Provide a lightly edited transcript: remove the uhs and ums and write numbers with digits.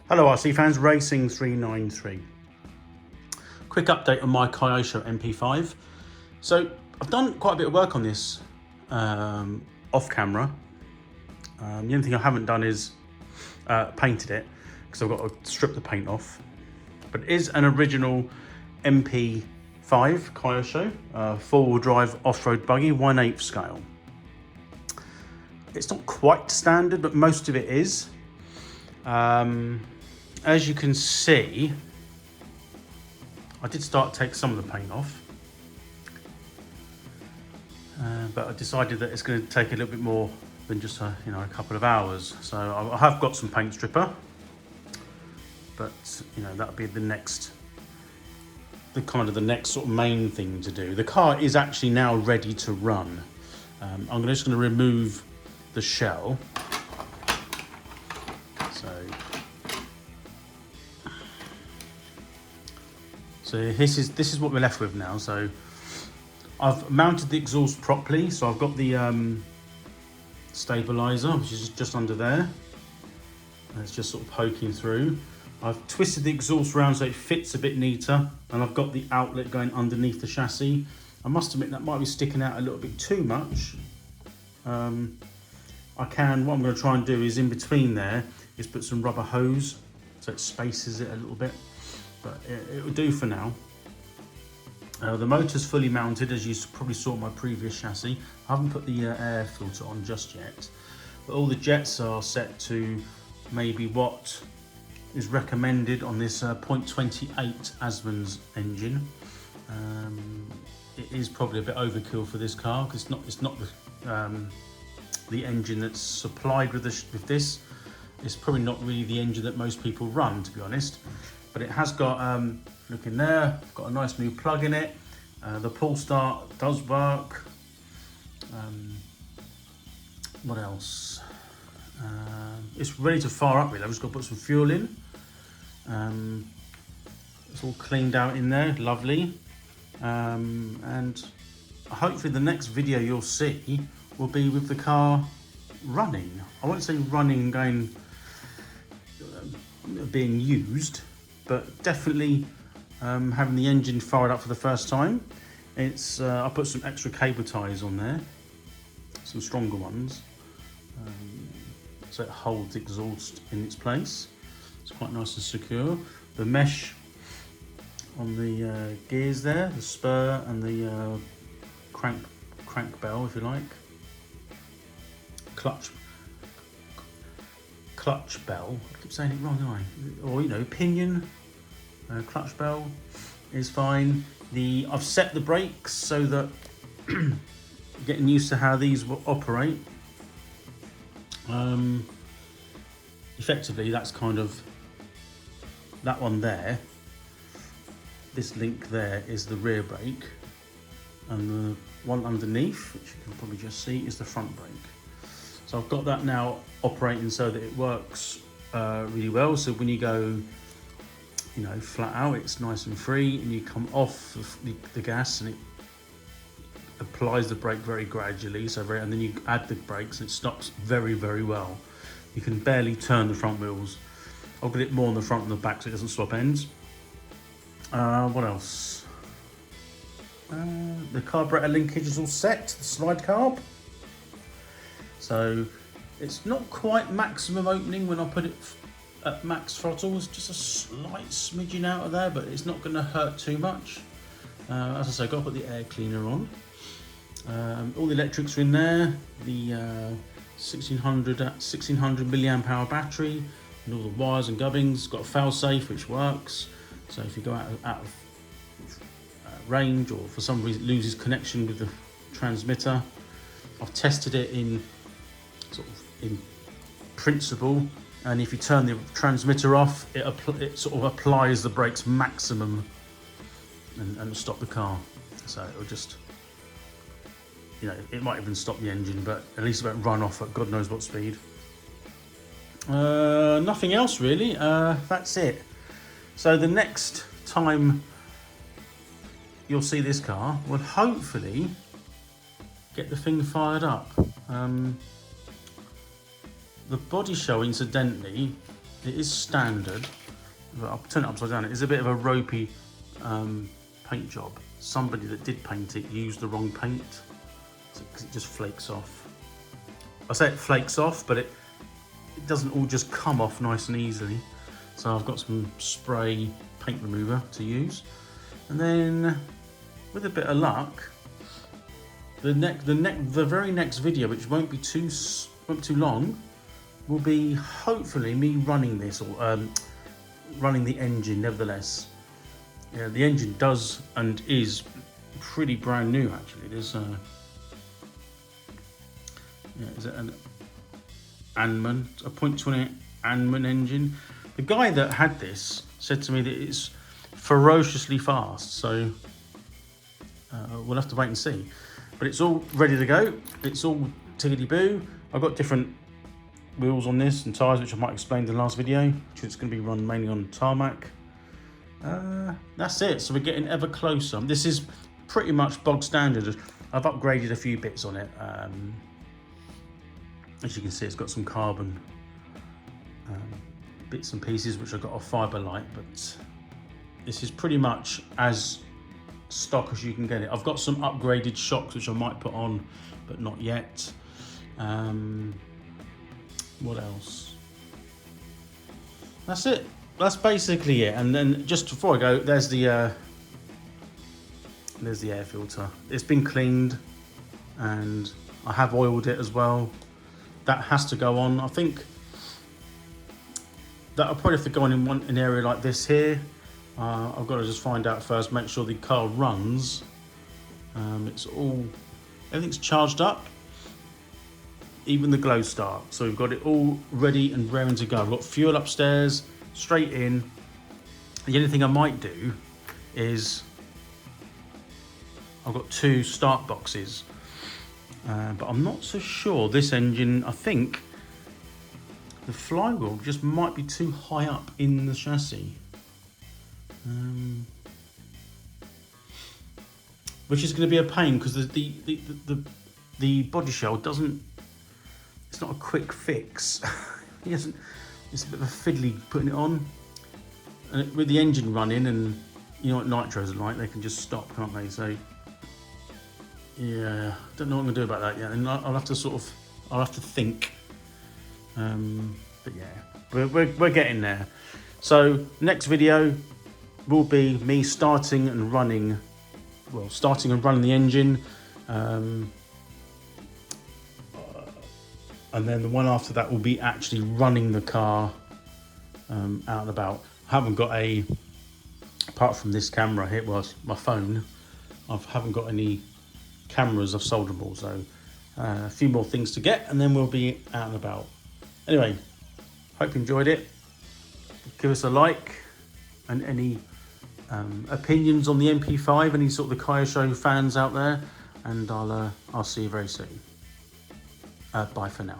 Hello RC fans, Racing 393. Quick update on my Kyosho MP5. So I've done quite a bit of work on this off camera. The only thing I haven't done is painted it because I've got to strip the paint off. But it is an original MP5 Kyosho, four-wheel drive off-road buggy, 1/8 scale. It's not quite standard, but most of it is. As you can see, I did start to take some of the paint off, but I decided that it's going to take a little bit more than just a couple of hours. So I have got some paint stripper, but that'll be the next sort of main thing to do. The car is actually now ready to run. I'm just going to remove the shell. So this is what we're left with now. So I've mounted the exhaust properly. So I've got the stabilizer, which is just under there. And it's just sort of poking through. I've twisted the exhaust around so it fits a bit neater, and I've got the outlet going underneath the chassis. I must admit that might be sticking out a little bit too much. What I'm going to try and do is in between there is put some rubber hose so it spaces it a little bit. But it will do for now. The motor's fully mounted, as you probably saw in my previous chassis. I haven't put the air filter on just yet, but all the jets are set to maybe what is recommended on this 0.28 Asman's engine. It is probably a bit overkill for this car because it's not the engine that's supplied with this. It's probably not really the engine that most people run, to be honest. But it has got, look in there, got a nice new plug in it. The pull start does work. What else? It's ready to fire up really. I've just got to put some fuel in. It's all cleaned out in there, lovely. And hopefully the next video you'll see will be with the car running. I won't say running going, being used, but definitely having the engine fired up for the first time. I put some extra cable ties on there, some stronger ones, so it holds the exhaust in its place. It's quite nice and secure. The mesh on the gears there, the spur and the crank bell, if you like. Clutch bell. I keep saying it wrong, don't I? Or pinion. Clutch bell is fine. I've set the brakes so that getting used to how these will operate. Effectively, that's kind of that one there. This link there is the rear brake, and the one underneath, which you can probably just see, is the front brake. So I've got that now operating so that it works really well. So when you go, flat out, it's nice and free, and you come off the gas and it applies the brake very gradually. And then you add the brakes and it stops very, very well. You can barely turn the front wheels. I'll get it more on the front and the back so it doesn't swap ends. What else? The carburetor linkage is all set, the slide carb. So it's not quite maximum opening when I put it at max throttle. It's just a slight smidgen out of there, but it's not going to hurt too much. As I say, I've got to put the air cleaner on. All the electrics are in there. The 1600 milliamp hour battery and all the wires and gubbins. Got a fail safe which works. So if you go out of range or for some reason it loses connection with the transmitter, I've tested it in principle, and if you turn the transmitter off, it sort of applies the brakes maximum and stop the car. So it'll just, it might even stop the engine, but at least it won't run off at God knows what speed. Nothing else really. That's it. So the next time you'll see this car, we'll hopefully get the thing fired up. The body show, incidentally, It is standard, but I'll turn it upside down. It is a bit of a ropey paint job. Somebody that did paint it used the wrong paint, because it just flakes off. I say it flakes off, but it doesn't all just come off nice and easily. So I've got some spray paint remover to use, and then with a bit of luck, the very next video, which won't be too long, will be hopefully me running this, or running the engine. Nevertheless, yeah, the engine does and is pretty brand new actually. It is is it an Anman, a 0.28 Anman engine? The guy that had this said to me that it's ferociously fast, so we'll have to wait and see. But it's all ready to go. It's all tickety-boo. I've got different wheels on this and tyres, which I might explain in the last video, which it's going to be run mainly on tarmac. That's it. So we're getting ever closer. This is pretty much bog standard. I've upgraded a few bits on it. As you can see, it's got some carbon bits and pieces, which I got off Fiberlight, but this is pretty much as stock as you can get it. I've got some upgraded shocks which I might put on, but not yet. What else? That's it. That's basically it. And then just before I go, there's the air filter. It's been cleaned, and I have oiled it as well. That has to go on. I think that'll probably have to go on in an area like this here. I've got to just find out first, make sure the car runs. Everything's charged up, even the glow start. So we've got it all ready and raring to go. I've got fuel upstairs, straight in. The only thing I might do is I've got 2 start boxes, but I'm not so sure. This engine, I think the flywheel just might be too high up in the chassis. Which is going to be a pain, because the body shell doesn't. It's not a quick fix. It's a bit of a fiddly putting it on, and with the engine running, and you know what nitros are like, they can just stop, can't they? So yeah, don't know what I'm going to do about that yet. And I'll have to think. But yeah, we're getting there. So next video will be me starting and running the engine, and then the one after that will be actually running the car out and about. I haven't got apart from this camera here, well, my phone, I haven't got any cameras. I've sold them all, so a few more things to get, and then we'll be out and about. Anyway, hope you enjoyed it. Give us a like, and any opinions on the MP5, any sort of the Kyosho fans out there, and I'll see you very soon. Bye for now.